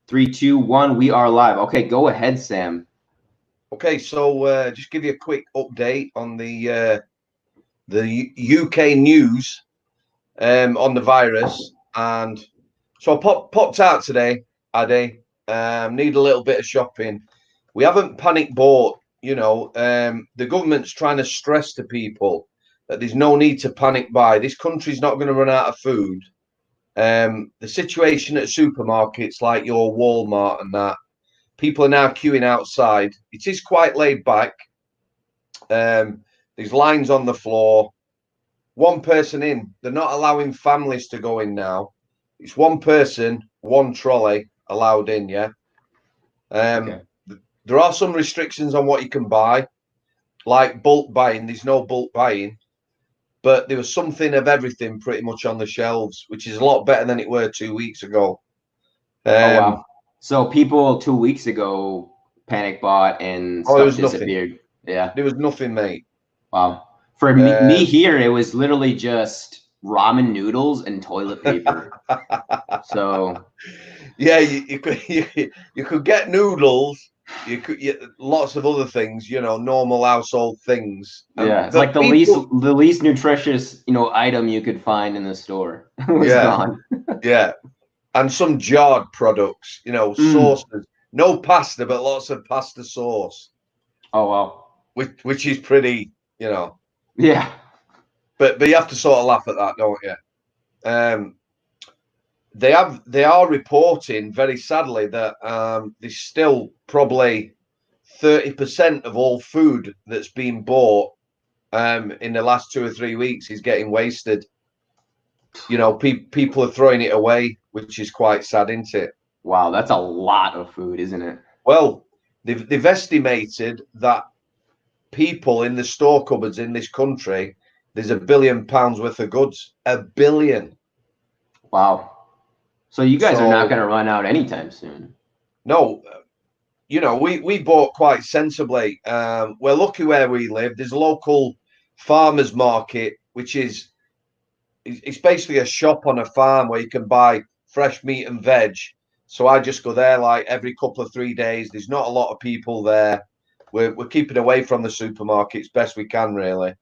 3, 2, 1. We are live. Okay, go ahead, Sam. Okay, so just give you a quick update on the UK news on the virus. And so I popped out today, Addy. Need a little bit of shopping. We haven't panic bought. The government's trying to stress to people that there's no need to panic buy. This country's not going to run out of food. The situation at supermarkets like your Walmart and that, people are now queuing outside. It is quite laid back. There's lines on the floor. One person in. They're not allowing families to go in now. It's one person, one trolley allowed in, yeah? Okay. There are some restrictions on what you can buy, like bulk buying. There's no bulk buying. But there was something of everything pretty much on the shelves, which is a lot better than it were 2 weeks ago. Oh, wow. So people 2 weeks ago panic bought and stuff disappeared. Nothing. Yeah. There was nothing, mate. Wow. For me here, it was literally just ramen noodles and toilet paper. So yeah, you could get noodles. You could lots of other things, normal household things. Yeah, it's like the least nutritious, item you could find in the store was gone. Yeah, and some jarred products, sauces. No pasta, but lots of pasta sauce. Oh wow. Which is pretty, Yeah. But you have to sort of laugh at that, don't you? They are reporting very sadly that there's still probably 30% of all food that's been bought in the last 2 or 3 weeks is getting wasted. People are throwing it away, which is quite sad, isn't it? Wow, that's a lot of food, isn't it? Well, they've estimated that people in the store cupboards in this country, there's £1 billion worth of goods. £1 billion. Wow. So you guys are not going to run out anytime soon. No. We bought quite sensibly. We're lucky where we live. There's a local farmers market, which is it's basically a shop on a farm where you can buy fresh meat and veg. So I just go there like every couple of 3 days. There's not a lot of people there. We're keeping away from the supermarkets best we can, really.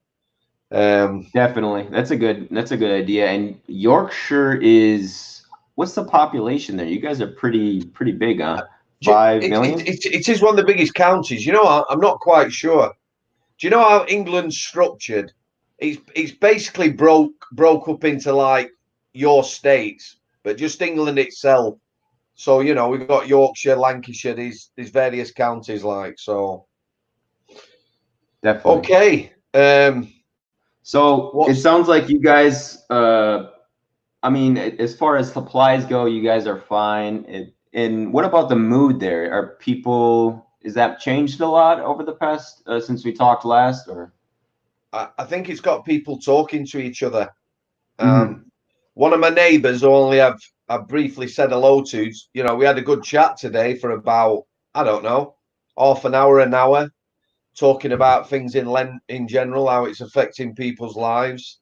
Definitely, that's a good idea. And Yorkshire is, what's the population there? You guys are pretty big, huh? 5 million? It is one of the biggest counties. I'm not quite sure. Do you know how England's structured? It's basically broke up into like your states, but just England itself. So we've got Yorkshire, Lancashire. These various counties, like so. Definitely. Okay. So it sounds like you guys. I mean, as far as supplies go, you guys are fine. And what about the mood there? Are people? Is that changed a lot over the past since we talked last, or? I think it's got people talking to each other. One of my neighbours, only I've briefly said hello to. We had a good chat today for about, I don't know, half an hour, talking about things in general, how it's affecting people's lives.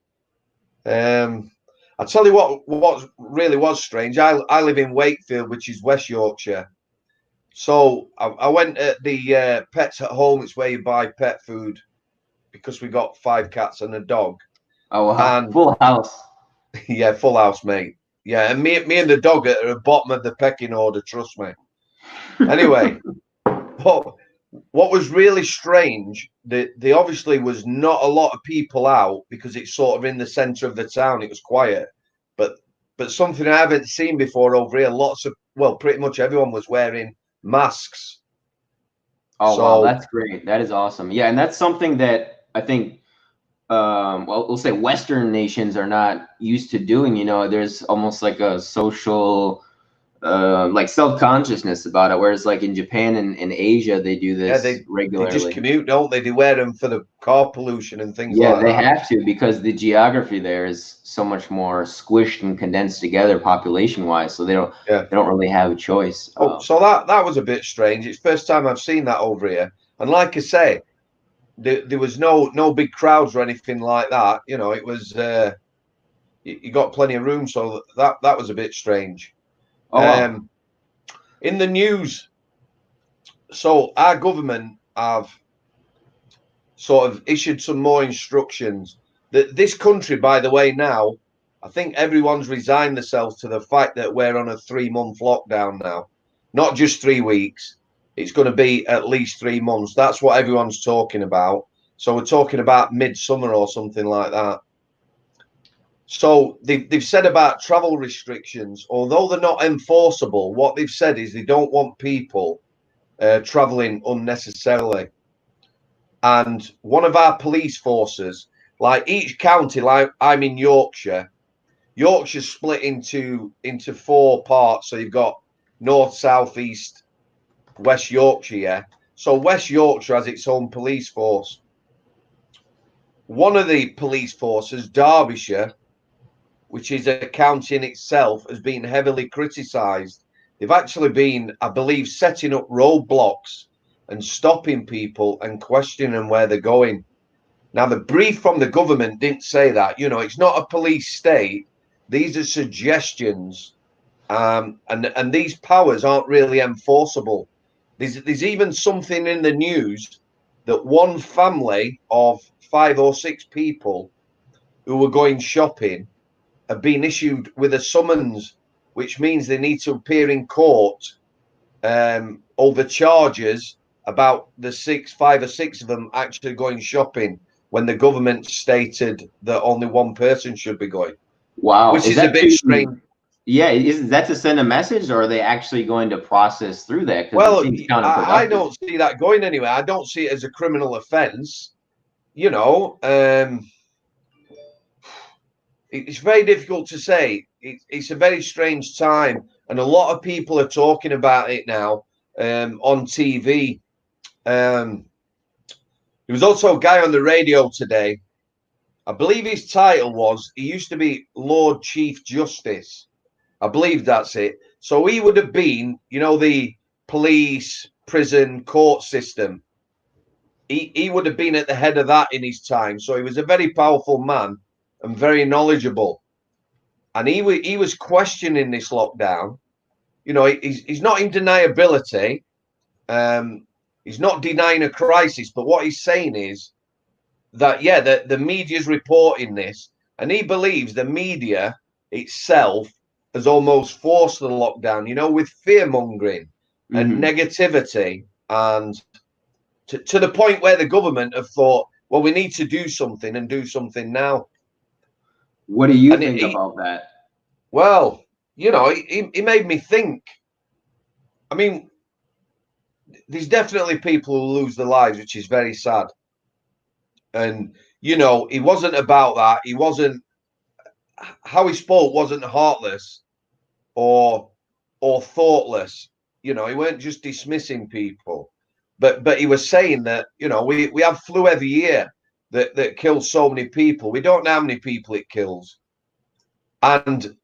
I'll tell you what really was strange. I live in Wakefield, which is West Yorkshire. So I went at the Pets at Home. It's where you buy pet food, because we got 5 cats and a dog. Oh, wow. And full house. Yeah, full house, mate. Yeah, and me and the dog are at the bottom of the pecking order, trust me. Anyway, what was really strange, there obviously was not a lot of people out because it's sort of in the centre of the town. It was quiet. But something I haven't seen before over here, pretty much everyone was wearing masks. Oh, wow, that's great. That is awesome. Yeah, and that's something that I think, we'll say Western nations are not used to doing. There's almost like a social, like self-consciousness about it. Whereas like in Japan and in Asia, they do this regularly. They just commute, don't they? They wear them for the car pollution and things like that. Yeah, they have to, because the geography there is so much more squished and condensed together population-wise. So they don't really have a choice. So that was a bit strange. It's the first time I've seen that over here. And like I say, there was no big crowds or anything like that. It was you got plenty of room, so that was a bit strange. in the news. So our government have sort of issued some more instructions that this country, by the way, now, I think everyone's resigned themselves to the fact that we're on a 3-month lockdown now, not just 3 weeks. It's going to be at least 3 months. That's what everyone's talking about. So we're talking about midsummer or something like that. So they've said about travel restrictions, although they're not enforceable, what they've said is they don't want people traveling unnecessarily. And one of our police forces, like each county, like I'm in Yorkshire, Yorkshire's split into 4 parts. So you've got North, South, East, West Yorkshire. Yeah? So West Yorkshire has its own police force. One of the police forces, Derbyshire, which is a county in itself, has been heavily criticised. They've actually been, I believe, setting up roadblocks and stopping people and questioning where they're going. Now, the brief from the government didn't say that. You know, it's not a police state. These are suggestions, and these powers aren't really enforceable. There's even something in the news that one family of 5 or 6 people who were going shopping have been issued with a summons, which means they need to appear in court over charges about the 5 or 6 of them actually going shopping when the government stated that only one person should be going. Wow. Which is a bit strange. Yeah, is that to send a message, or are they actually going to process through that? Well, I don't see that going anywhere. I don't see it as a criminal offence. You know, it's very difficult to say. It's a very strange time, and a lot of people are talking about it now on TV. There was also a guy on the radio today. I believe his title was, he used to be Lord Chief Justice. I believe that's it. So he would have been, you know, the police, prison, court system. He would have been at the head of that in his time. So he was a very powerful man and very knowledgeable. And he was questioning this lockdown. You know, he's not in deniability. He's not denying a crisis. But what he's saying is that, yeah, the media's reporting this. And he believes the media itself has almost forced the lockdown, you know, with fear-mongering and negativity. And to the point where the government have thought, well, we need to do something and do something now. What do you think about that? Well, you know, he made me think. I mean, there's definitely people who lose their lives, which is very sad. And, you know, he wasn't about that. He wasn't, how he spoke wasn't heartless or thoughtless. You know, he weren't just dismissing people. But he was saying that, you know, we have flu every year that kills so many people. We don't know how many people it kills. And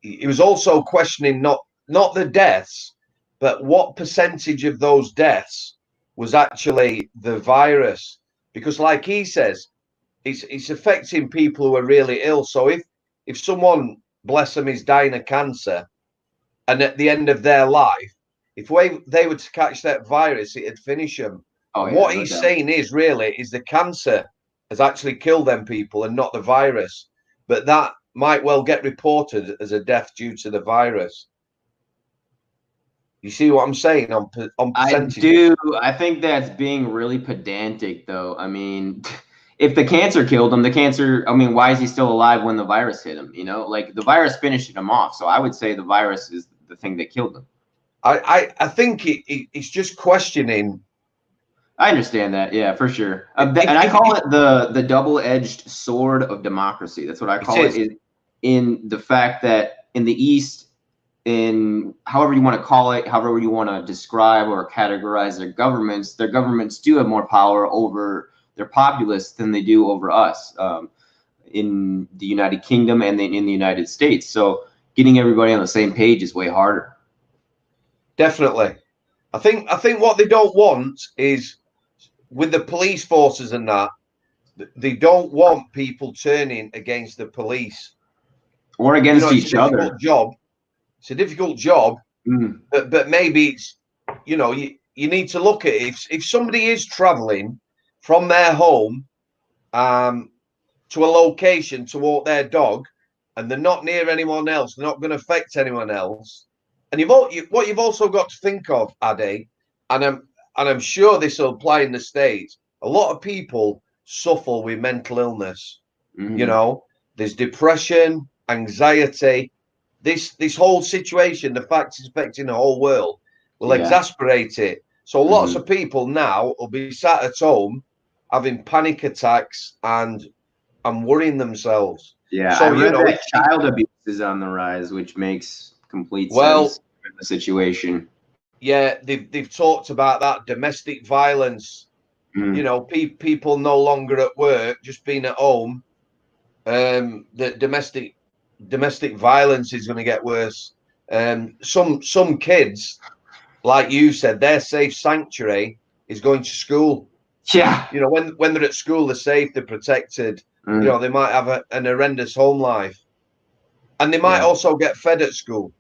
he was also questioning not the deaths, but what percentage of those deaths was actually the virus. Because like he says, it's affecting people who are really ill. So if someone, bless them, is dying of cancer, and at the end of their life, if they were to catch that virus, it'd finish them. Oh, yeah, what he's saying is the cancer has actually killed them people and not the virus. But that might well get reported as a death due to the virus. You see what I'm saying on percentages? I do. I think that's being really pedantic, though. I mean, if the cancer killed him, I mean, why is he still alive when the virus hit him? You know, like the virus finished him off. So I would say the virus is the thing that killed him. I think it's just questioning. I understand that, yeah, for sure. And I call it the double-edged sword of democracy. That's what I call it. In the fact that in the East, in however you want to call it, however you want to describe or categorize their governments do have more power over their populace than they do over us in the United Kingdom and in the United States. So getting everybody on the same page is way harder. Definitely. I think what they don't want is, with the police forces and that, they don't want people turning against the police or against each other. It's a difficult job But maybe it's, you know, you need to look at it. If somebody is traveling from their home to a location to walk their dog, and they're not near anyone else, they're not going to affect anyone else. And what you've also got to think of, Ade, and I'm sure this will apply in the States. A lot of people suffer with mental illness. You know, there's depression, anxiety. This whole situation, the fact it's affecting the whole world, will exasperate it. So lots of people now will be sat at home having panic attacks and worrying themselves. Yeah, so I read that child abuse is on the rise, which makes complete sense in the situation. Yeah, they've talked about that domestic violence. You know, people no longer at work, just being at home. That domestic violence is going to get worse. Some kids, like you said, their safe sanctuary is going to school. Yeah, you know, when they're at school, they're safe, they're protected. You know, they might have an horrendous home life, and they might also get fed at school.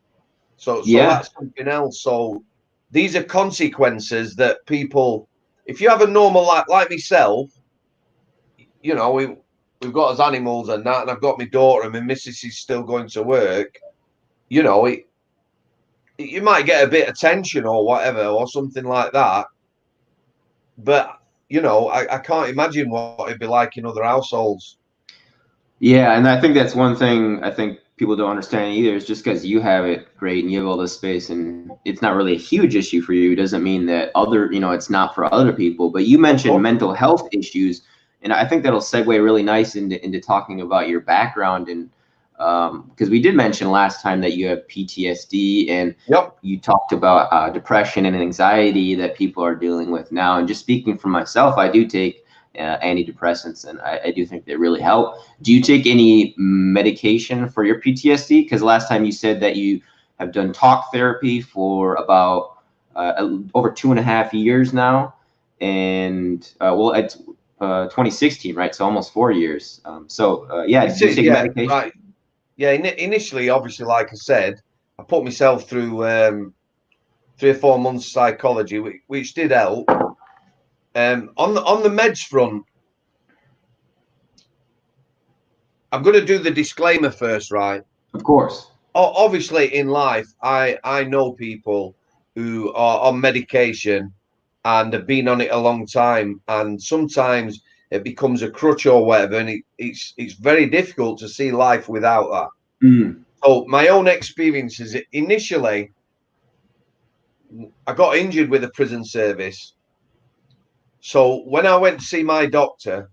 So that's something else. So these are consequences that people, if you have a normal life like myself, you know, we've got us animals and that, and I've got my daughter, and my missus is still going to work. You know, you might get a bit of tension or whatever or something like that, but you know, I can't imagine what it'd be like in other households. Yeah, and I think that's one thing I think people don't understand either. Is just because you have it great and you have all this space and it's not really a huge issue for you doesn't mean that it's not for other people. But you mentioned mental health issues, and I think that'll segue really nice into talking about your background. And because we did mention last time that you have PTSD, and you talked about depression and anxiety that people are dealing with now. And just speaking for myself, I do take antidepressants, and I do think they really help. Do you take any medication for your PTSD? Because last time you said that you have done talk therapy for about over 2.5 years now, and it's 2016, right? So almost 4 years. Do you take medication? Right. Yeah, initially, obviously, like I said, I put myself through 3 or 4 months psychology, which did help. On the meds front, I'm going to do the disclaimer first, right? Of course. Obviously, in life, I know people who are on medication and have been on it a long time, and sometimes it becomes a crutch or whatever, and it's very difficult to see life without that. So my own experience is initially, I got injured with a prison service. So when I went to see my doctor,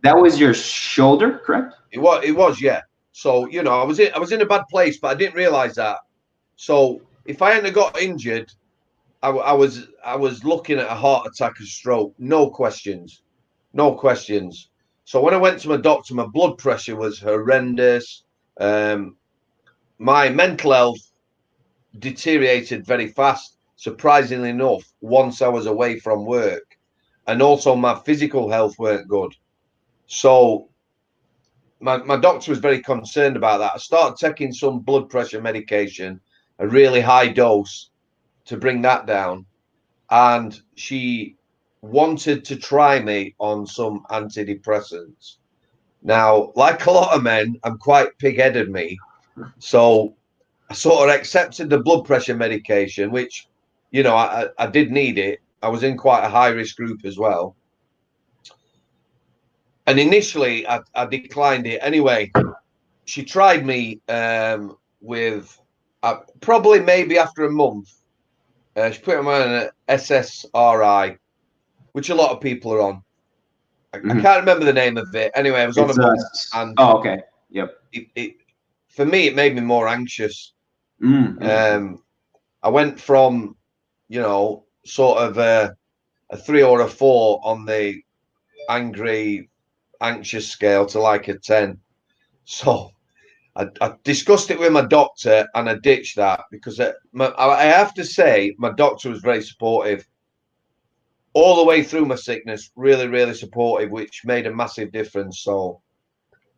that was your shoulder, correct? It was, yeah. So you know, I was in a bad place, but I didn't realize that. So if I hadn't got injured, I was looking at a heart attack or stroke, no questions. So when I went to my doctor, my blood pressure was horrendous. My mental health deteriorated very fast, surprisingly enough, once I was away from work. And also my physical health weren't good. So my doctor was very concerned about that. I started taking some blood pressure medication, a really high dose, to bring that down. And she wanted to try me on some antidepressants. Now, like a lot of men, I'm quite pig-headed, me. So I sort of accepted the blood pressure medication, which, you know, I did need it. I was in quite a high-risk group as well. And initially, I declined it. Anyway, she tried me with probably maybe after a month. She put me on an SSRI, which a lot of people are on. I can't remember the name of it. Anyway, I was on a month. And okay. Yep. For me, it made me more anxious. I went from, you know, sort of a 3 or a 4 on the anxious scale to like a 10. So I discussed it with my doctor and I ditched that because I have to say my doctor was very supportive all the way through my sickness, really, really supportive, which made a massive difference. So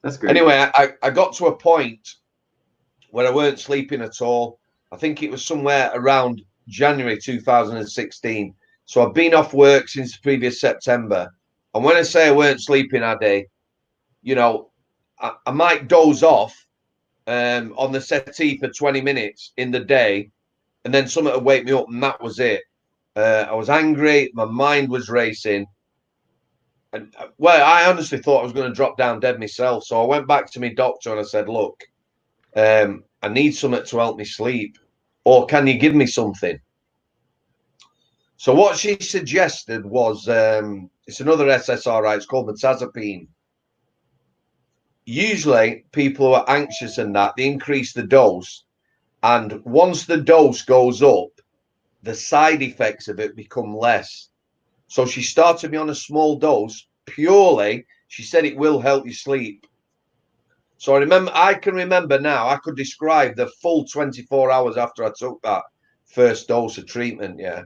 that's great. Anyway, I got to a point where I weren't sleeping at all. I think it was somewhere around January 2016. So I've been off work since the previous September. And when I say I weren't sleeping, Addy, you know, I might doze off on the settee for 20 minutes in the day, and then something would wake me up, and that was it. I was angry. My mind was racing. And well, I honestly thought I was going to drop down dead myself. So I went back to my doctor and I said, look, I need something to help me sleep. Or can you give me something? So what she suggested was, it's another SSRI. It's called metazapine. Usually people who are anxious and that, they increase the dose. And once the dose goes up, the side effects of it become less. So she started me on a small dose purely. She said it will help you sleep. So I can remember now, I could describe the full 24 hours after I took that first dose of treatment. Yeah.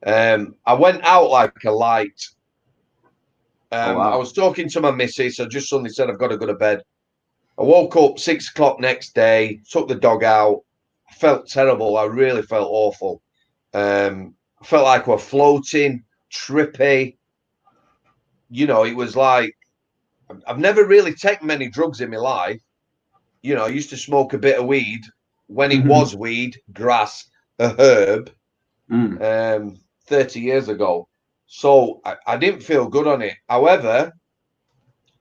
I went out like a light. Wow. I was talking to my missus. I just suddenly said, I've got to go to bed. I woke up 6 o'clock next day, took the dog out. I felt terrible. I really felt awful. I felt like we're floating, trippy. You know, it was like, I've never really taken many drugs in my life. You know, I used to smoke a bit of weed when it was weed, grass, a herb, 30 years ago. So I didn't feel good on it. However,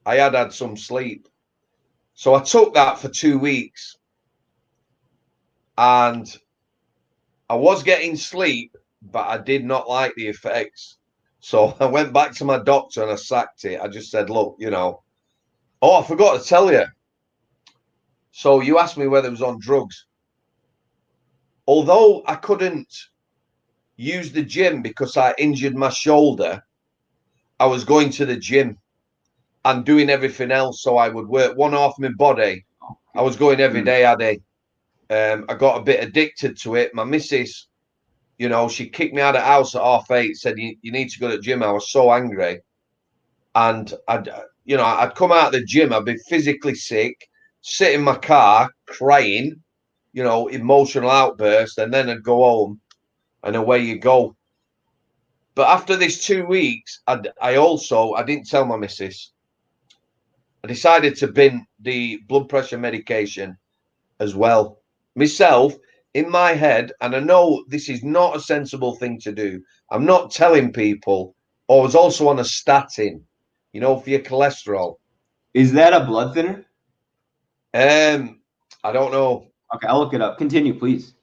I had some sleep. So I took that for 2 weeks and I was getting sleep, but I did not like the effects. So I went back to my doctor and I sacked it. I just said, look, you know, oh, I forgot to tell you. So you asked me whether it was on drugs. Although I couldn't use the gym because I injured my shoulder, I was going to the gym and doing everything else. So I would work one half of my body. I was going every day, Addy. I got a bit addicted to it. My missus, you know, she kicked me out of the house at 8:30, said, you need to go to the gym. I was so angry. And I'd come out of the gym, I'd be physically sick, sit in my car crying, you know, emotional outburst, and then I'd go home and away you go. But after this 2 weeks, I didn't tell my missus. I decided to bin the blood pressure medication as well. Myself, in my head, and I know this is not a sensible thing to do. I'm not telling people. I was also on a statin, you know, for your cholesterol. Is that a blood thinner? I don't know. Okay, I'll look it up. Continue, please.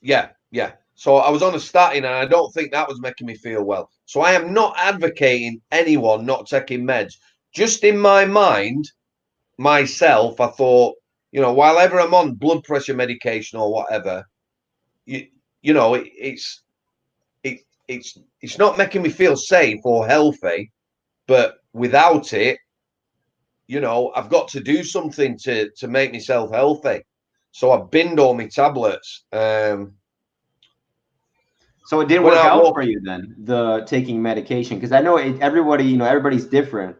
Yeah. So I was on a statin and I don't think that was making me feel well. So I am not advocating anyone not taking meds. Just in my mind, myself, I thought, you know, while ever I'm on blood pressure medication or whatever, you know, it's not making me feel safe or healthy, but without it, you know, I've got to do something to make myself healthy. So I binned all my tablets. So it did work out for you then, the taking medication, because I know everybody, you know, everybody's different.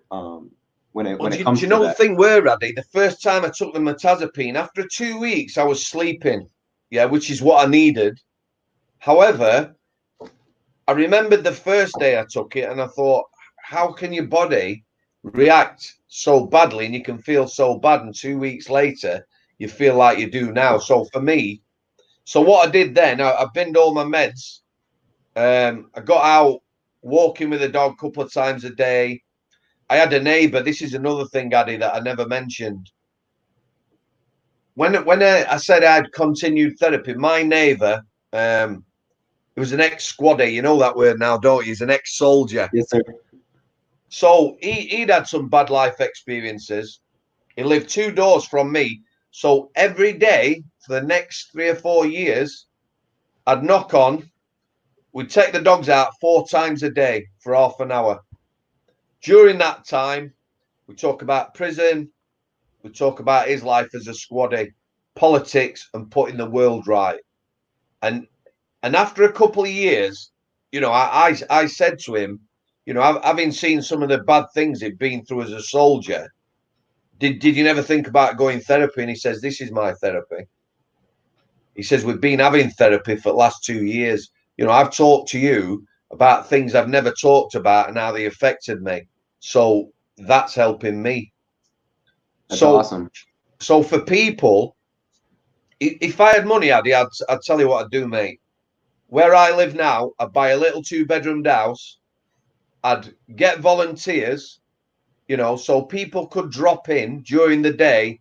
When it comes to that. Do you know the thing where, Addy? The first time I took the metazapine, after 2 weeks, I was sleeping, yeah, which is what I needed. However, I remembered the first day I took it and I thought, how can your body react so badly and you can feel so bad, and 2 weeks later, you feel like you do now? So for me, so what I did then, I binned all my meds. I got out walking with the dog a couple of times a day. I had a neighbour. This is another thing, Addy, that I never mentioned. When I said I had continued therapy, my neighbour, he was an ex-squaddy. You know that word now, don't you? He's an ex-soldier. Yes, sir. So he'd had some bad life experiences. He lived 2 doors from me. So every day for the next 3 or 4 years, I'd knock on. We'd take the dogs out 4 times a day for half an hour. During that time, we talk about prison. We talk about his life as a squaddy, politics, and putting the world right. And after a couple of years, you know, I said to him, you know, having seen some of the bad things he'd been through as a soldier, did you never think about going therapy? And he says, this is my therapy. he says, we've been having therapy for the last 2 years. You know, I've talked to you about things I've never talked about and how they affected me. So that's helping me. That's awesome. So for people, if I had money, Addy, I'd tell you what I'd do, mate. Where I live now, I'd buy a little 2-bedroomed house. I'd get volunteers, you know, so people could drop in during the day,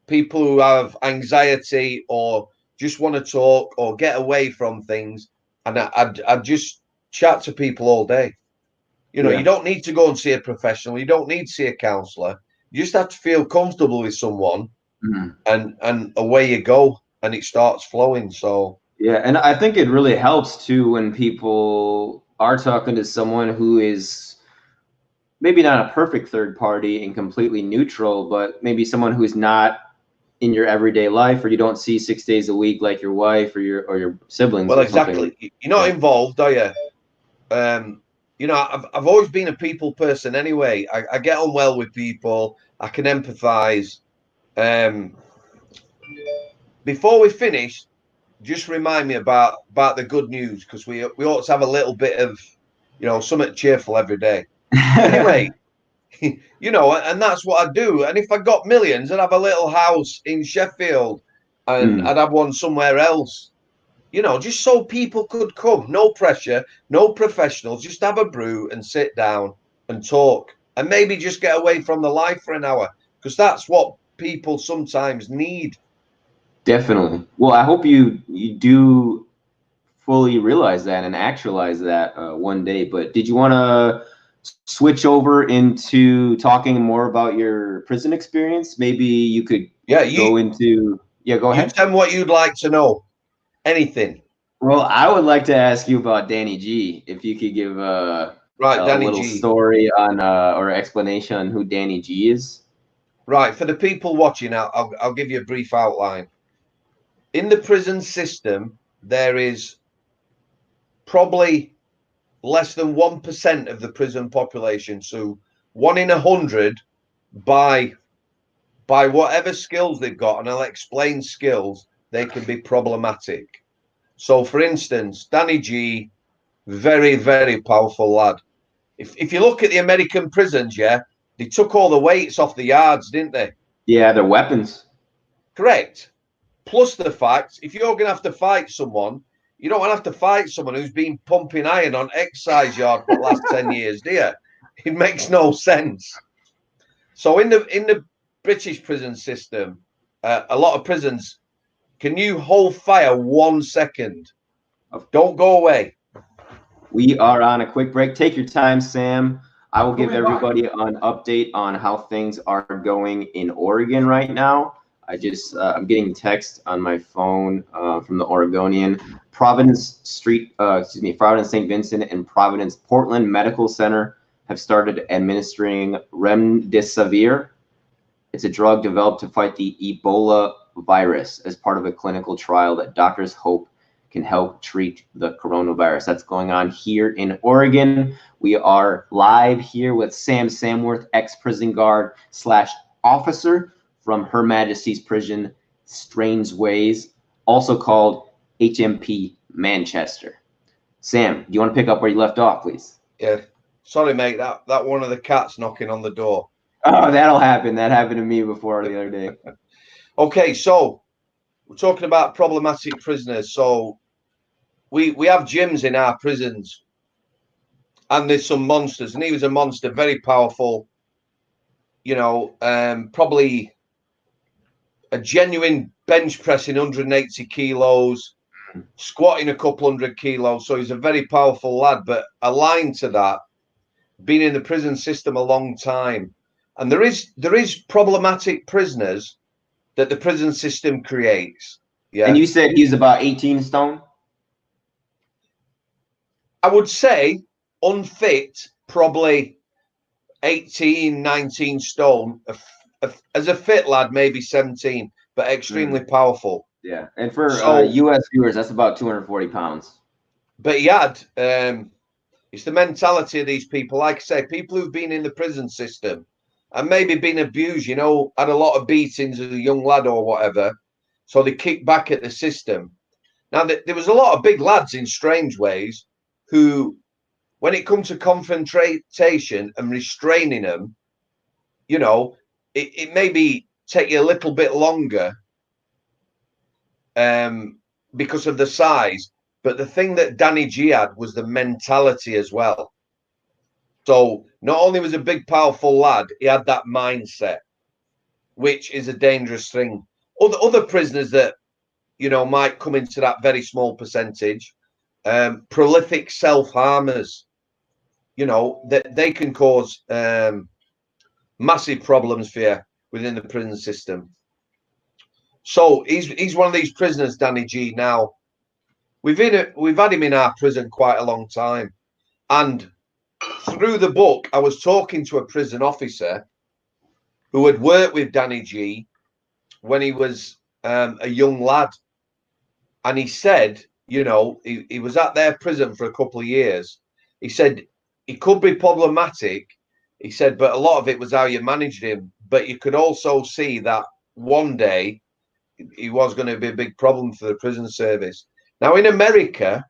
people who have anxiety or just want to talk or get away from things. And I'd just chat to people all day. You know, you don't need to go and see a professional. You don't need to see a counselor. You just have to feel comfortable with someone, and away you go, and it starts flowing. So yeah, and I think it really helps too when people are talking to someone who is maybe not a perfect third party and completely neutral, but maybe someone who's not in your everyday life, or you don't see 6 days a week like your wife or your siblings. Well, exactly. You're not involved, are you? You know, I've always been a people person anyway. I get on well with people. I can empathize. Before we finish, just remind me about the good news, because we ought to have a little bit of, you know, something cheerful every day. Anyway, you know, and that's what I do. And if I got millions, I'd have a little house in Sheffield, and I'd have one somewhere else. You know, just so people could come. No pressure, no professionals. Just have a brew and sit down and talk, and maybe just get away from the life for an hour, because that's what people sometimes need. Definitely. Well, I hope you do fully realize that and actualize that one day. But did you want to switch over into talking more about your prison experience? Maybe you could go into. Yeah, go ahead. You tell me what you'd like to know. Anything. Well, I would like to ask you about Danny G. If you could give a little story on or explanation on who Danny G is. Right. For the people watching, I'll give you a brief outline. In the prison system, there is probably less than 1% of the prison population. So 1 in 100, by whatever skills they've got, and I'll explain skills, they can be problematic. So, for instance, Danny G, very, very powerful lad. If you look at the American prisons, yeah, they took all the weights off the yards, didn't they? Yeah, they're weapons. Correct. Plus the fact, if you're going to have to fight someone, you don't want to have to fight someone who's been pumping iron on exercise yard for the last 10 years, do you? It makes no sense. So in the British prison system, a lot of prisons, can you hold fire 1 second? Don't go away. We are on a quick break. Take your time, Sam. I will give everybody an update on how things are going in Oregon right now. I'm getting text on my phone from the Oregonian. Providence St. Vincent and Providence Portland Medical Center have started administering remdesivir. It's a drug developed to fight the Ebola virus as part of a clinical trial that doctors hope can help treat the coronavirus. That's going on here in Oregon. We are live here with Sam Samworth, ex-prison guard / officer from Her Majesty's Prison, Strangeways, also called HMP Manchester. Sam, do you want to pick up where you left off, please? Yeah. Sorry, mate. That one of the cats knocking on the door. Oh, that'll happen. That happened to me before the other day. Okay, so we're talking about problematic prisoners. So we have gyms in our prisons, and there's some monsters, and he was a monster, very powerful, you know, probably a genuine bench pressing 180 kilos, squatting a couple 100 kilos. So he's a very powerful lad, but aligned to that, been in the prison system a long time. And there is problematic prisoners that the prison system creates. Yeah. And you said he's about 18 stone? I would say unfit, probably 18, 19 stone. As a fit lad, maybe 17, but extremely powerful. Yeah. And for US viewers, that's about 240 pounds. But he had, it's the mentality of these people. Like I say, people who've been in the prison system and maybe been abused, you know, had a lot of beatings as a young lad or whatever. So they kicked back at the system. Now, there was a lot of big lads in strange ways who, when it comes to confrontation and restraining them, you know, it maybe take you a little bit longer because of the size. But the thing that Danny G had was the mentality as well. So not only was a big, powerful lad, he had that mindset, which is a dangerous thing. Other prisoners that, you know, might come into that very small percentage, prolific self-harmers, you know, that they can cause massive problems for you within the prison system. So he's one of these prisoners, Danny G. Now, we've had him in our prison quite a long time. And through the book, I was talking to a prison officer who had worked with Danny G when he was a young lad. And he said, you know, he was at their prison for a couple of years. He said he could be problematic. He said, but a lot of it was how you managed him. But you could also see that one day he was going to be a big problem for the prison service. Now, in America,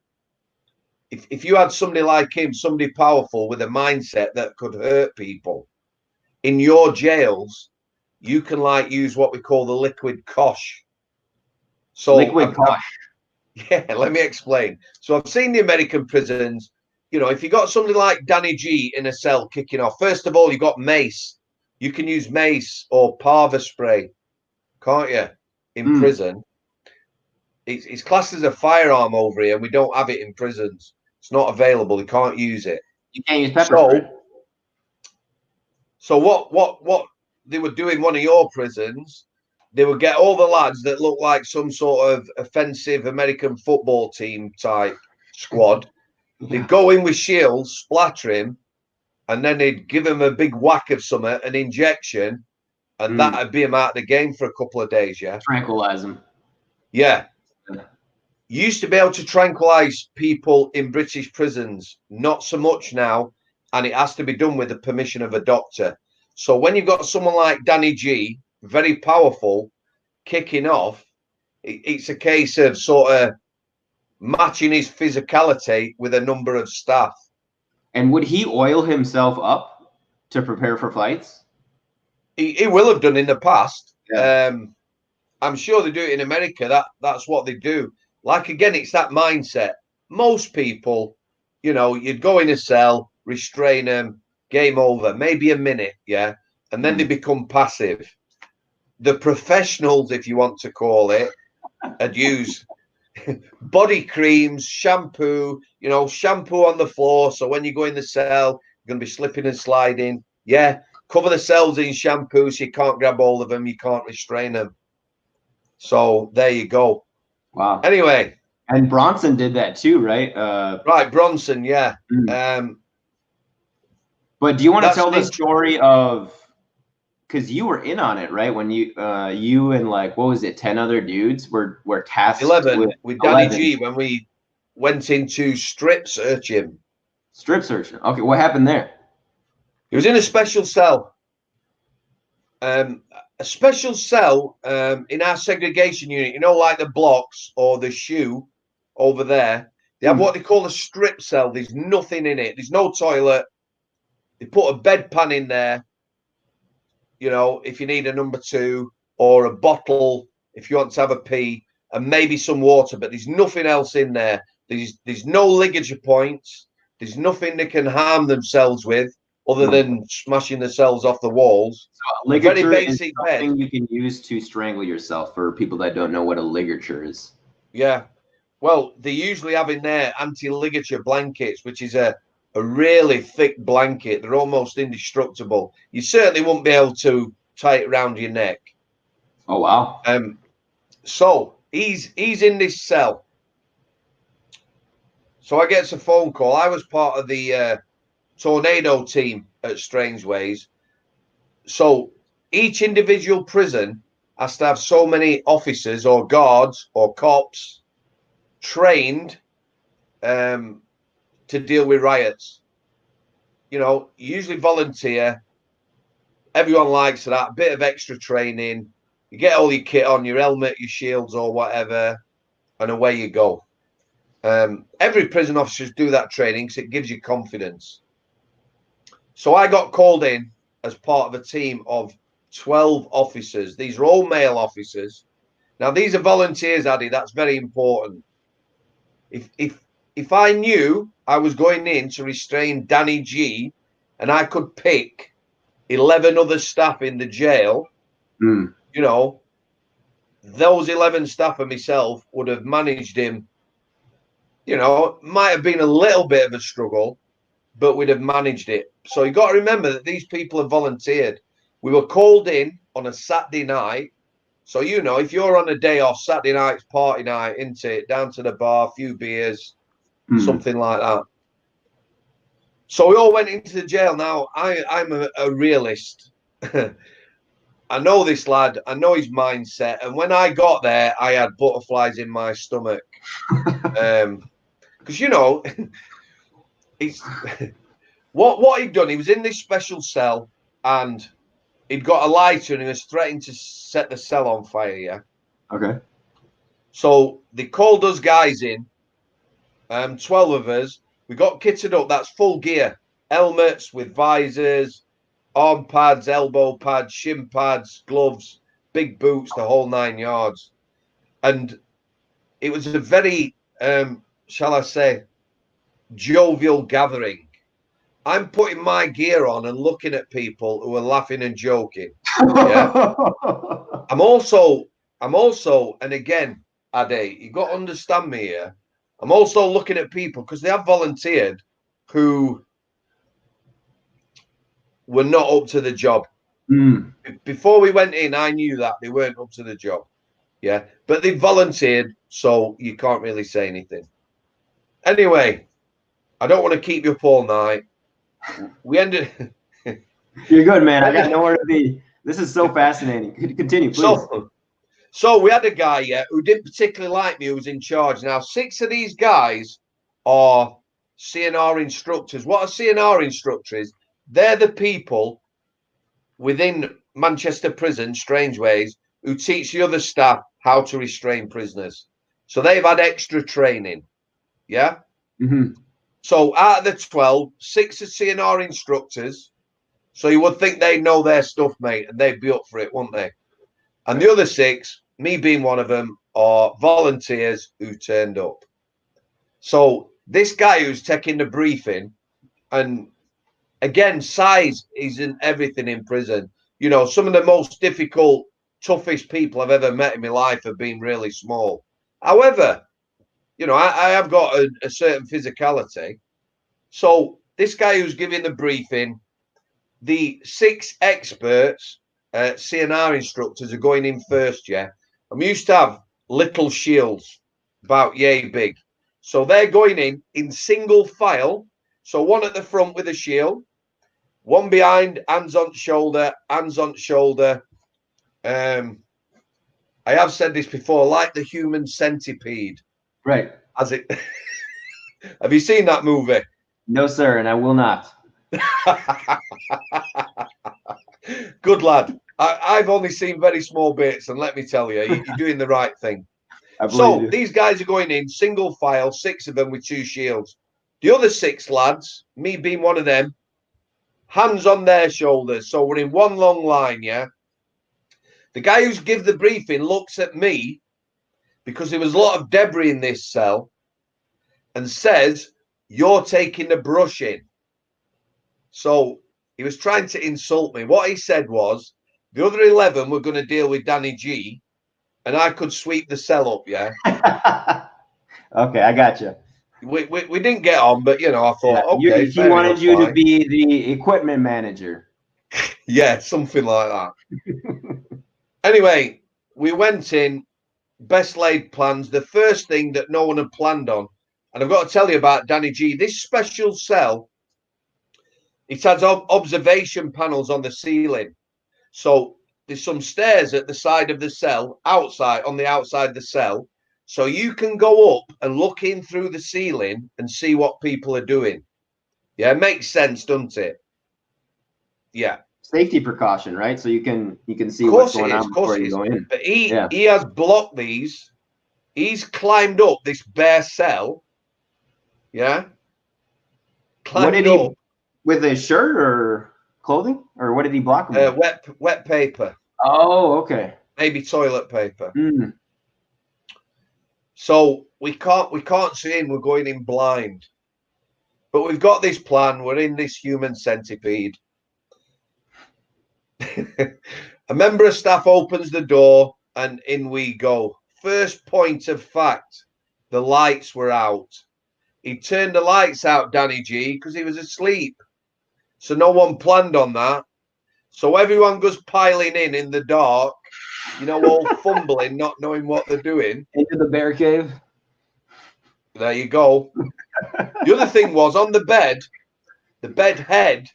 if you had somebody like him, somebody powerful with a mindset that could hurt people, in your jails, you can like use what we call the liquid cosh. So liquid cosh. Yeah, let me explain. So I've seen the American prisons. You know, if you got somebody like Danny G in a cell kicking off, first of all, you got mace. You can use mace or parva spray, can't you? In prison, it's classed as a firearm over here, and we don't have it in prisons. It's not available. You can't use it. You can't use pepper spray. So what they would do in one of your prisons, they would get all the lads that look like some sort of offensive American football team type squad. Yeah. They'd go in with shields, splatter him, and then they'd give him a big whack of something, an injection, and that'd be him out of the game for a couple of days, yeah? Tranquilize him. Yeah. You used to be able to tranquilize people in British prisons, not so much now, and it has to be done with the permission of a doctor. So when you've got someone like Danny G, very powerful, kicking off, it's a case of sort of matching his physicality with a number of staff. And would he oil himself up to prepare for fights? He will have done in the past. Yeah. I'm sure they do it in America. That's what they do. Like, again, it's that mindset. Most people, you know, you'd go in a cell, restrain them, game over, maybe a minute, yeah? And then they become passive. The professionals, if you want to call it, would use body creams, shampoo, you know, shampoo on the floor. So when you go in the cell, you're going to be slipping and sliding. Yeah, cover the cells in shampoo so you can't grab hold of them, you can't restrain them. So there you go. Wow. Anyway. And Bronson did that too, right? Right, Bronson, yeah. But do you want to tell the story of, because you were in on it, right? When you and like, what was it, 10 other dudes were tasked 11 with Danny G when we went into strip search him. Strip search. Okay, what happened there? He was in a special cell. A special cell in our segregation unit, you know, like the blocks or the shoe over there. They have what they call a strip cell. There's nothing in it. There's no toilet. They put a bedpan in there, you know, if you need a number 2, or a bottle if you want to have a pee, and maybe some water, but there's nothing else in there. There's no ligature points. There's nothing they can harm themselves with other than smashing the cells off the walls. So ligature is something you can use to strangle yourself, for people that don't know what a ligature is. Yeah. Well, they usually have in there anti-ligature blankets, which is a really thick blanket. They're almost indestructible. You certainly won't be able to tie it around your neck. Oh, wow. So he's in this cell. So I get a phone call. I was part of the tornado team at Strangeways. So each individual prison has to have so many officers or guards or cops trained to deal with riots. You know, usually volunteer. Everyone likes that. A bit of extra training. You get all your kit on, your helmet, your shields or whatever, and away you go. Every prison officers do that training because it gives you confidence. So I got called in as part of a team of 12 officers. These are all male officers. Now, these are volunteers, Addy. That's very important. If I knew I was going in to restrain Danny G and I could pick 11 other staff in the jail, you know, those 11 staff and myself would have managed him. You know, might have been a little bit of a struggle, but we'd have managed it. So you got to remember that these people have volunteered. We were called in on a Saturday night. So, you know, if you're on a day off, Saturday night's party night, isn't it? Down to the bar, a few beers, something like that. So we all went into the jail. Now, I'm a realist. I know this lad. I know his mindset. And when I got there, I had butterflies in my stomach. Because, you know, it's what he'd done. He was in this special cell and he'd got a lighter and he was threatening to set the cell on fire. Yeah. Okay. So they called us guys in, 12 of us. We got kitted up. That's full gear, helmets with visors, arm pads, elbow pads, shin pads, gloves, big boots, the whole 9 yards. And it was a very, shall I say, jovial gathering. I'm putting my gear on and looking at people who are laughing and joking. Yeah. I'm also, and again, Ade, you got to understand me here. I'm also looking at people because they have volunteered who were not up to the job. Before we went in, I knew that they weren't up to the job. Yeah. But they volunteered, so you can't really say anything. Anyway, I don't want to keep you up all night. We ended. You're good, man. I got nowhere to be. This is so fascinating. Continue, please. So we had a guy, yeah, who didn't particularly like me, who was in charge. Now, 6 of these guys are CNR instructors. What a CNR instructor is, they're the people within Manchester Prison, strange ways, who teach the other staff how to restrain prisoners. So they've had extra training. Yeah. So out of the 12, 6 are CNR instructors. So you would think they know their stuff, mate, and they'd be up for it, wouldn't they? And the other 6, me being one of them, are volunteers who turned up. So this guy who's taking the briefing, and again, size isn't everything in prison. You know, some of the most difficult, toughest people I've ever met in my life have been really small. However, you know, I have got a certain physicality. So this guy who's giving the briefing, the 6 experts, CNR instructors are going in first, yeah? And we used to have little shields, about yay big. So they're going in single file. So one at the front with a shield, one behind, hands on shoulder, hands on shoulder. I have said this before, like the human centipede. Right. As it. Have you seen that movie? No, sir, and I will not. Good lad. I've only seen very small bits, and let me tell you, you're doing the right thing. So these guys are going in single file, 6 of them with 2 shields. The other 6 lads, me being one of them, hands on their shoulders. So we're in one long line, yeah? The guy who's give the briefing looks at me, because there was a lot of debris in this cell, and says, "You're taking the brush in." So he was trying to insult me. What he said was, the other 11 were going to deal with Danny G, and I could sweep the cell up, yeah? Okay, I got you. We didn't get on, but, you know, I thought, yeah, okay, he wanted you to be the equipment manager. Yeah, something like that. Anyway, we went in, best laid plans. The first thing that no one had planned on, and I've got to tell you about Danny G, this special cell, it has observation panels on the ceiling. So there's some stairs at the side of the cell, on the outside of the cell. So you can go up and look in through the ceiling and see what people are doing. Yeah, it makes sense, doesn't it? Yeah. safety precaution, right? So you can see Of what's course going it is. on Of course before it you is. go in. But Yeah. he has blocked these. He's climbed up this bare cell. Yeah. What Climbed did up. he, with his shirt or clothing, or what did he block him with? Wet paper. Oh, okay. Maybe toilet paper. Mm. So we can't see him. We're going in blind. But we've got this plan. We're in this human centipede. A member of staff opens the door and in we go. First point of fact, the lights were out. He turned the lights out, Danny G, because he was asleep. So no one planned on that. So everyone goes piling in the dark, you know, all fumbling, not knowing what they're doing. Into the bear cave. There you go. The other thing was on the bed head,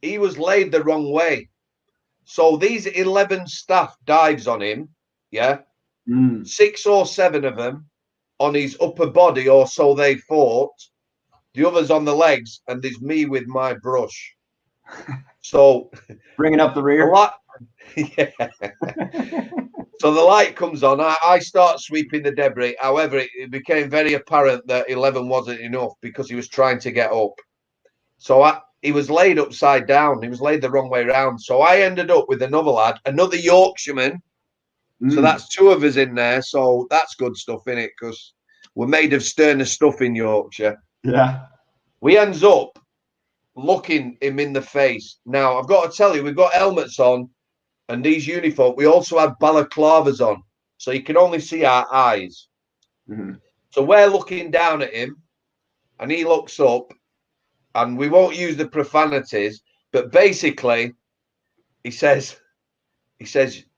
he was laid the wrong way. So these 11 staff dives on him, yeah, 6 or 7 of them on his upper body, or so they thought. The others on the legs, and there's me with my brush. So bringing up the rear. Yeah. So the light comes on. I start sweeping the debris. However, it became very apparent that 11 wasn't enough because he was trying to get up. So he was laid upside down. He was laid the wrong way around. So I ended up with another lad, another Yorkshireman. So that's 2 of us in there. So that's good stuff in it because we're made of sterner stuff in Yorkshire. Yeah. We ends up looking him in the face. Now, I've got to tell you, we've got helmets on and these uniforms. We also had balaclavas on, so you can only see our eyes. So we're looking down at him and he looks up, and we won't use the profanities, but basically he says,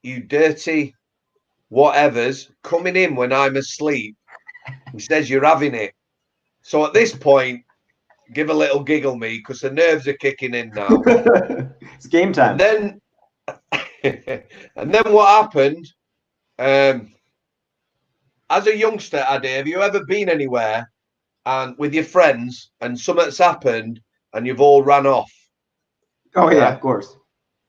you dirty whatevers coming in when I'm asleep. He says, you're having it. So at this point, give a little giggle me because the nerves are kicking in now. It's game time. And then what happened, as a youngster, Adi, have you ever been anywhere and with your friends and something's happened and you've all ran off? Oh, yeah, of course.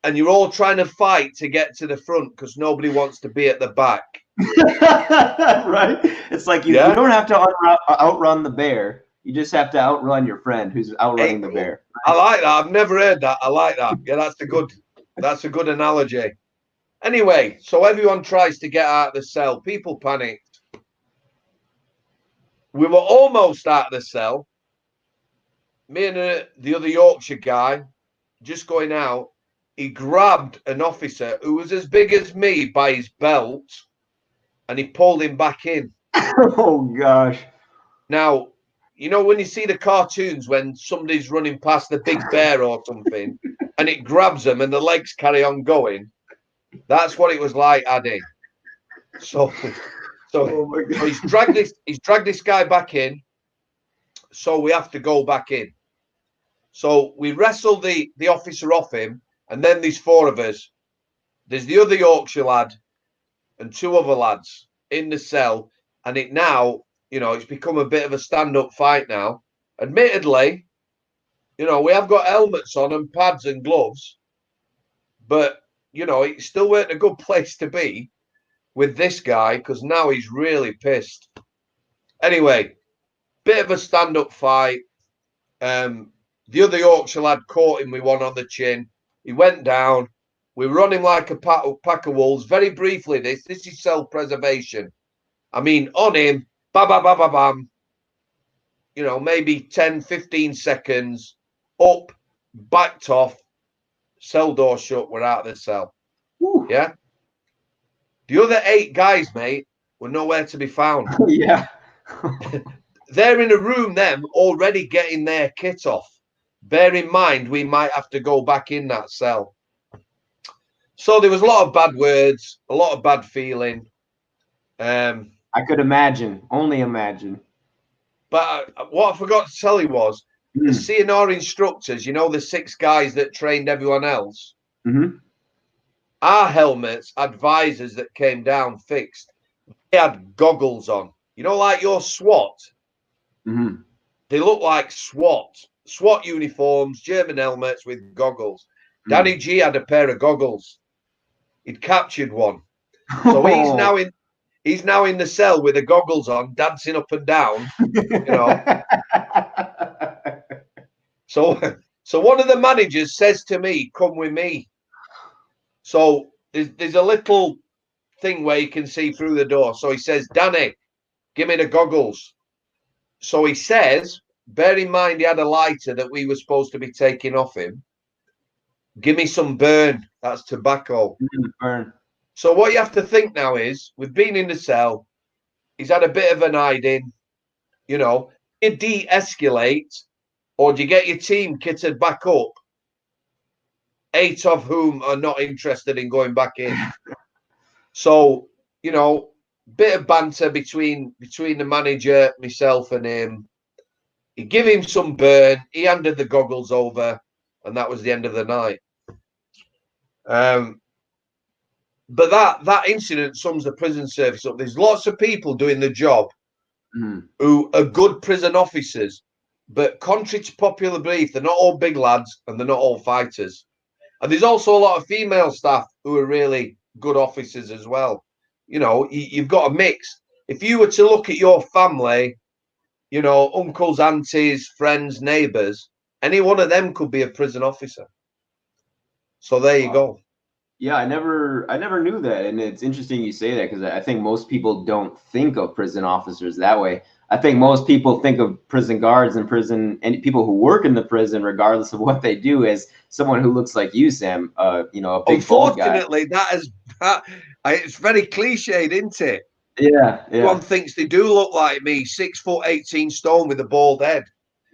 And you're all trying to fight to get to the front because nobody wants to be at the back. Right? It's like you don't have to outrun the bear. You just have to outrun your friend who's outrunning the bear. I like that. I've never heard that. I like that. Yeah, that's a good analogy. Anyway, so everyone tries to get out of the cell. People panicked. We were almost out of the cell. Me and the other Yorkshire guy just going out. He grabbed an officer who was as big as me by his belt and he pulled him back in. Oh, gosh. Now, you know, when you see the cartoons when somebody's running past the big bear or something and it grabs them and the legs carry on going, that's what it was like, Addy. So he's dragged this guy back in. So we have to go back in. So we wrestle the officer off him, and then there's 4 of us. There's the other Yorkshire lad and 2 other lads in the cell, and it now, you know, it's become a bit of a stand-up fight now. Admittedly, you know, we have got helmets on and pads and gloves, but, you know, it still weren't a good place to be with this guy because now he's really pissed. Anyway, bit of a stand-up fight. The other Yorkshire lad caught him with one on the chin. He went down. We were on him like a pack of wolves. Very briefly, this is self-preservation. I mean, on him, bam, bam, bam, bam, bam. You know, maybe 10, 15 seconds, up, backed off, cell door shut, we're out of the cell. Woo. Yeah? The other 8 guys, mate, were nowhere to be found. Yeah. They're in a room, them, already getting their kit off. Bear in mind, we might have to go back in that cell. So there was a lot of bad words, a lot of bad feeling. I could imagine, only imagine. But what I forgot to tell you was, the CNR instructors, you know, the 6 guys that trained everyone else, our helmets, advisors that came down fixed, they had goggles on. You know, like your SWAT? They look like SWAT uniforms, German helmets with goggles. Danny G had a pair of goggles. He'd captured one. So he's now in the cell with the goggles on, dancing up and down, you know. So one of the managers says to me, "Come with me." So there's a little thing where you can see through the door. So he says, "Danny, give me the goggles." So he says, bear in mind he had a lighter that we were supposed to be taking off him. "Give me some burn." That's tobacco. Burn. So what you have to think now is, we've been in the cell. He's had a bit of an hiding, you know. You de-escalate, or do you get your team kitted back up, 8 of whom are not interested in going back in? So, you know, bit of banter between the manager, myself, and him. He gave him some burn. He handed the goggles over, and that was the end of the night. But that incident sums the prison service up. There's lots of people doing the job who are good prison officers, but contrary to popular belief, they're not all big lads and they're not all fighters. And there's also a lot of female staff who are really good officers as well. You know, you've got a mix. If you were to look at your family, you know, uncles, aunties, friends, neighbours, any one of them could be a prison officer. So there you go. Yeah, I never knew that, and it's interesting you say that, because I think most people don't think of prison officers that way. I think most people think of prison guards and people who work in the prison, regardless of what they do, as someone who looks like you, Sam. You know, a big bald guy. Unfortunately, it's very cliched, isn't it? Yeah. Everyone thinks they do look like me, 6 foot 18 stone with a bald head.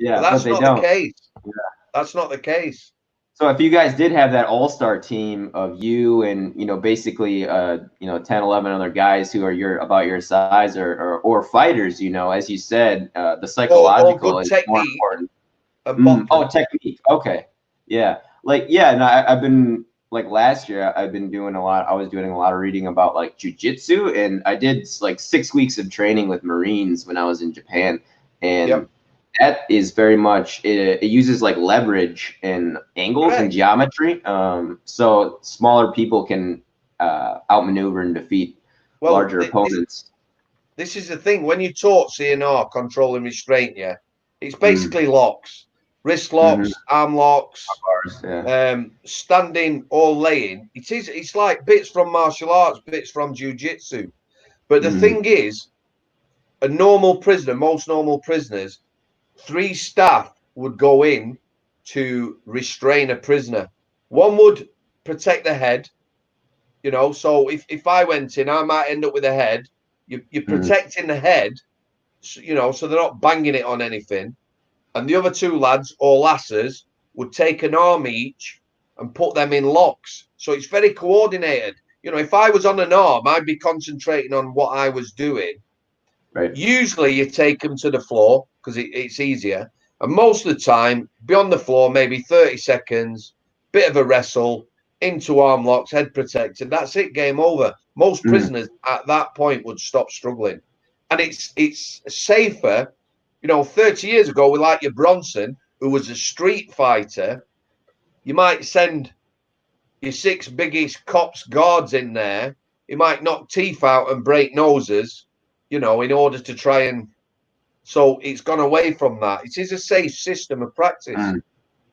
Yeah, but that's but not the case. Yeah. That's not the case. So if you guys did have that all-star team of you and, you know, basically, you know, 10, 11 other guys who are about your size or fighters, you know, as you said, the psychological is more important. Oh, technique. Okay. Yeah. And I've been, like, last year, I was doing a lot of reading about, like, jujitsu, and I did, like, 6 weeks of training with Marines when I was in Japan. And that is very much, it uses like leverage and angles and geometry. So smaller people can outmaneuver and defeat larger opponents. This is the thing. When you taught CNR, control and restraint, it's basically locks, wrist locks, arm locks, standing or laying. It's like bits from martial arts, bits from jiu-jitsu. But the thing is, a normal prisoner, most normal prisoners, 3 staff would go in to restrain a prisoner. One would protect the head, you know. So if I went in, I might end up with a head. You're protecting the head, you know, so they're not banging it on anything. And the other 2 lads or lasses would take an arm each and put them in locks. So it's very coordinated. You know, if I was on an arm, I'd be concentrating on what I was doing. Right. Usually you take them to the floor because it's easier. And most of the time, be on the floor, maybe 30 seconds, bit of a wrestle, into arm locks, head protected. That's it, game over. Most prisoners at that point would stop struggling. And it's safer. You know, 30 years ago, with like your Bronson, who was a street fighter, you might send your 6 biggest cops guards in there. You might knock teeth out and break noses, you know, in order to try and... So it's gone away from that. It is a safe system of practice.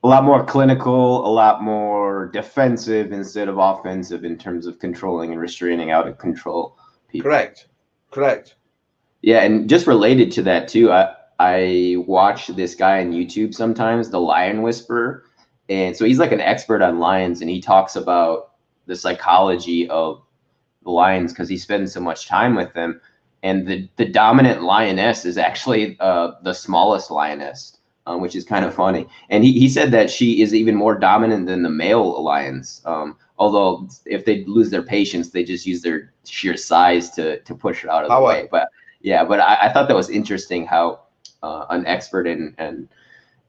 A lot more clinical, a lot more defensive instead of offensive in terms of controlling and restraining out of control people. Correct. Yeah, and just related to that too, I watch this guy on YouTube sometimes, the Lion Whisperer. And so he's like an expert on lions, and he talks about the psychology of the lions because he spends so much time with them. And the dominant lioness is actually the smallest lioness, which is kind of funny. And he said that she is even more dominant than the male lions. Although if they lose their patience, they just use their sheer size to push her out of the way. But yeah, but I thought that was interesting how an expert in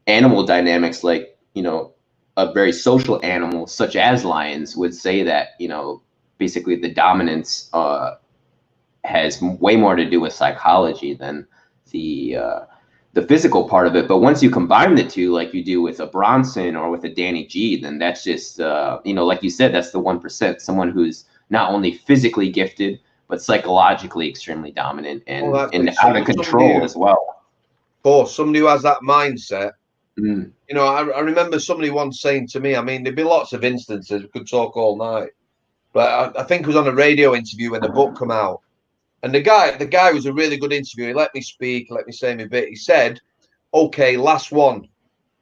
animal dynamics, like, you know, a very social animal such as lions, would say that, you know, basically the dominance has way more to do with psychology than the the physical part of it. But once you combine the two, like you do with a Bronson or with a Danny G, then that's just, you know, like you said, that's the 1%, someone who's not only physically gifted, but psychologically extremely dominant and out of control as well. Of course, somebody who has that mindset. You know, I remember somebody once saying to me, I mean, there'd be lots of instances, we could talk all night, but I think it was on a radio interview when the book came out. And the guy was a really good interviewer. He let me speak, let me say my bit. He said, okay, last one.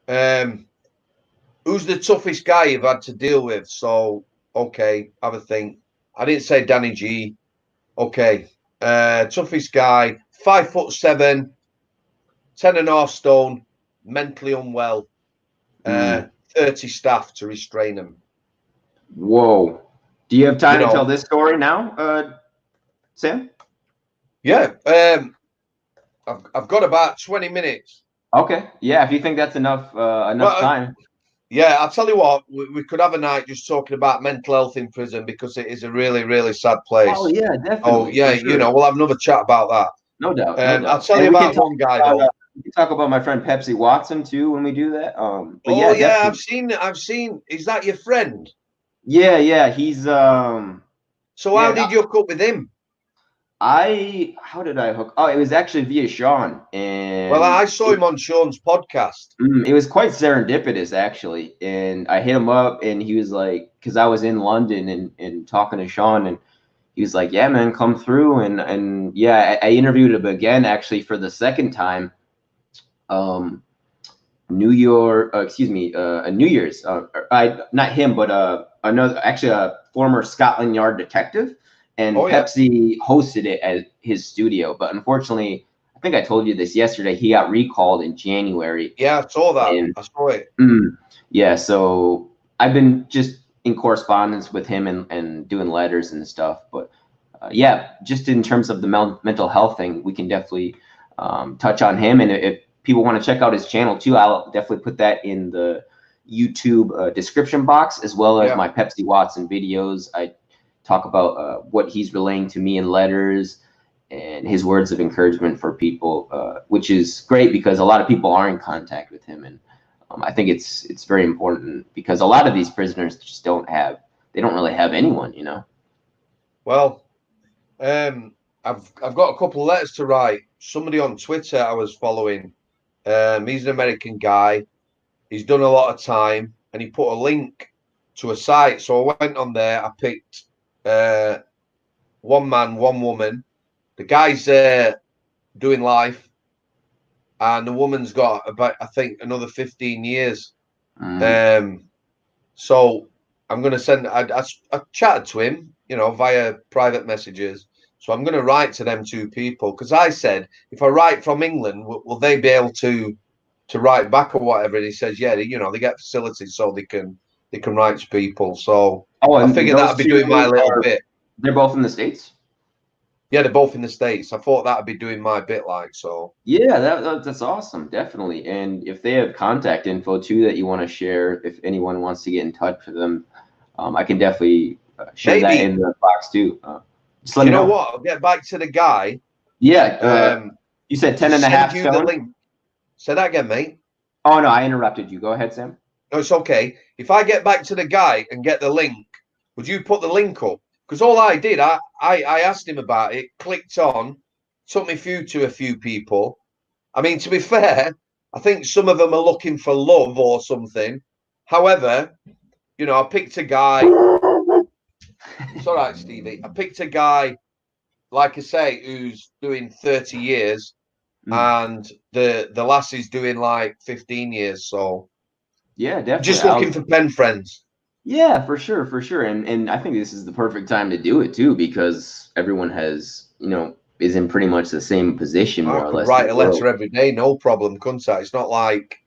Who's the toughest guy you've had to deal with? So, okay, have a think. I didn't say Danny G. Okay. Toughest guy, 5'7", 10.5 stone, mentally unwell, 30 staff to restrain him. Whoa. Do you have time to tell this story now, Sam? Yeah. I've got about 20 minutes. Okay. Yeah, if you think that's enough time. Yeah, I'll tell you what, we could have a night just talking about mental health in prison because it is a really, really sad place. Oh, yeah, definitely. Oh, yeah, sure. You know, we'll have another chat about that. No doubt. No doubt. I'll tell you about one guy, though. We can talk about my friend Ptsd Watson, too, when we do that. But yeah, definitely. I've seen. Is that your friend? Yeah, he's... So how did you hook up with him? How did I hook? Oh, it was actually via Sean. And well, I saw him on Sean's podcast. It was quite serendipitous, actually. And I hit him up, and he was like, because I was in London and talking to Sean, and he was like, yeah, man, come through. And yeah, I interviewed him again, actually, for the second time. New Year's. Not him, but another, actually, a former Scotland Yard detective. And Ptsd hosted it at his studio. But unfortunately, I think I told you this yesterday, he got recalled in January. Yeah, I saw that. I saw it. Yeah, so I've been just in correspondence with him and doing letters and stuff. But yeah, just in terms of the mental health thing, we can definitely touch on him. And if people want to check out his channel too, I'll definitely put that in the YouTube description box, as well as my Ptsd Watson videos. I talk about what he's relaying to me in letters and his words of encouragement for people, which is great because a lot of people are in contact with him. And I think it's very important because a lot of these prisoners just don't really have anyone, you know? Well, I've got a couple of letters to write. Somebody on Twitter I was following, he's an American guy. He's done a lot of time and he put a link to a site. So I went on there, I picked one man, one woman. The guy's doing life, and the woman's got about, I think, another 15 years. So I'm going to send. I chatted to him, you know, via private messages. So I'm going to write to them two people because I said, if I write from England, will they be able to write back or whatever? And he says, yeah, you know, they get facilities so they can write to people. So I figured that'd be doing my little bit. They're both in the States? Yeah, they're both in the States. I thought that'd be doing my bit, like, so. Yeah, that's awesome, definitely. And if they have contact info too that you want to share, if anyone wants to get in touch with them, I can definitely share that in the box too. Just let me know. What? I'll get back to the guy. Yeah. You said 10.5 stone? Link. Say that again, mate. Oh, no, I interrupted you. Go ahead, Sam. No, it's okay. If I get back to the guy and get the link, would you put the link up? Because all I did, I asked him about it, clicked on, took me through to a few people. I mean, to be fair, I think some of them are looking for love or something. However, you know, I picked a guy. It's all right, Stevie. I picked a guy, like I say, who's doing 30 years, and the lassie's doing like 15 years. So yeah, definitely. Just looking for pen friends. Yeah, for sure. And I think this is the perfect time to do it too, because everyone has, you know, is in pretty much the same position, more or less. Write a letter every day, no problem, couldn't I? It's not like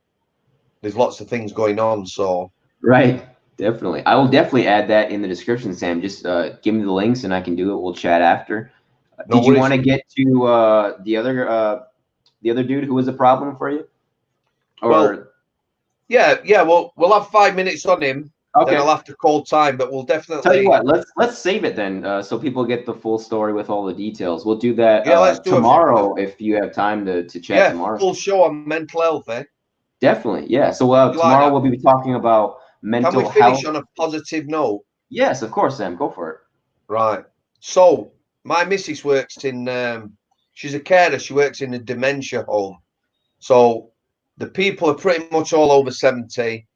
there's lots of things going on, so. Right, definitely. I will definitely add that in the description, Sam. Just give me the links and I can do it. We'll chat after. Did you want to get to the other dude who was a problem for you? Or well, yeah. Well, we'll have 5 minutes on him. then I'll have to call time. But we'll definitely tell you what. Let's save it then, so people get the full story with all the details. We'll do that let's do tomorrow if you have time to chat tomorrow. Full show on mental health, eh? Definitely, yeah. So tomorrow we'll be talking about mental health. Can we finish on a positive note? Yes, of course, Sam. Go for it. Right. So my missus works in. She's a carer. She works in a dementia home. So the people are pretty much all over 70.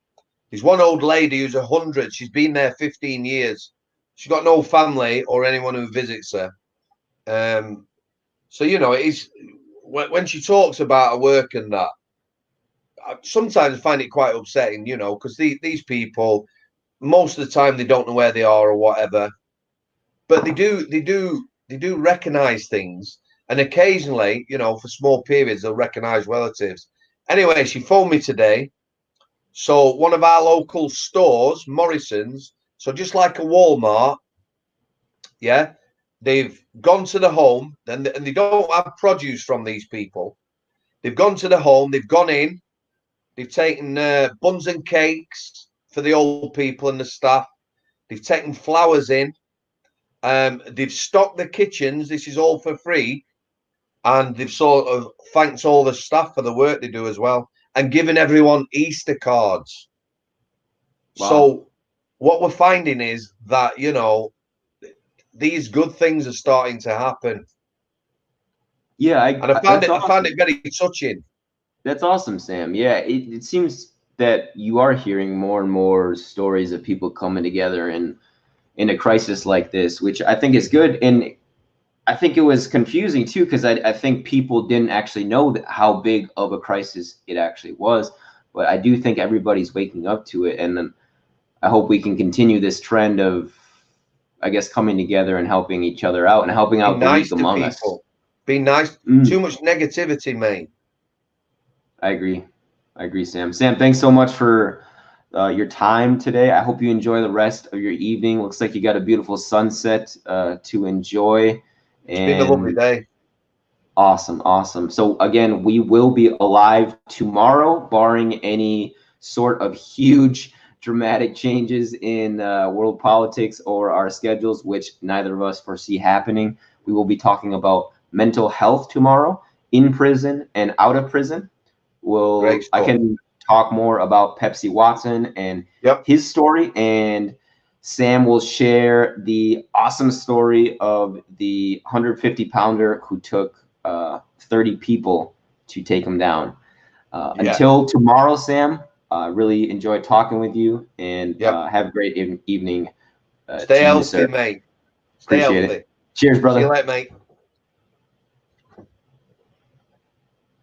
There's one old lady who's 100. She's been there 15 years. She's got no family or anyone who visits her. So you know, it's when she talks about her work and that. I sometimes find it quite upsetting, you know, because these people, most of the time, they don't know where they are or whatever, but they do recognize things, and occasionally, you know, for small periods, they'll recognize relatives. Anyway, she phoned me today. So one of our local stores, Morrison's, so just like a Walmart, yeah, they've gone to the home, and they don't have produce from these people. They've gone to the home, they've gone in. They've taken buns and cakes for the old people and the staff. They've taken flowers in. They've stocked the kitchens. This is all for free. And they've sort of thanked all the staff for the work they do as well. And given everyone Easter cards. Wow. So what we're finding is that, you know, these good things are starting to happen. Yeah. I found it very touching. That's awesome, Sam. Yeah, it seems that you are hearing more and more stories of people coming together in a crisis like this, which I think is good. And I think it was confusing too, because I think people didn't actually know how big of a crisis it actually was. But I do think everybody's waking up to it, and then I hope we can continue this trend of, I guess, coming together and helping each other out and helping out the weak among us. Be nice. Too much negativity, mate. I agree, Sam. Sam, thanks so much for your time today. I hope you enjoy the rest of your evening. Looks like you got a beautiful sunset to enjoy. It's been a lovely day. Awesome. So again, we will be alive tomorrow, barring any sort of huge dramatic changes in world politics or our schedules, which neither of us foresee happening. We will be talking about mental health tomorrow, in prison and out of prison. I can talk more about Pepsi Watson and his story, and Sam will share the awesome story of the 150-pounder who took 30 people to take him down. Until tomorrow, Sam, really enjoyed talking with you, and have a great evening. Stay healthy, mate. Stay healthy. Cheers, brother. See you later, mate.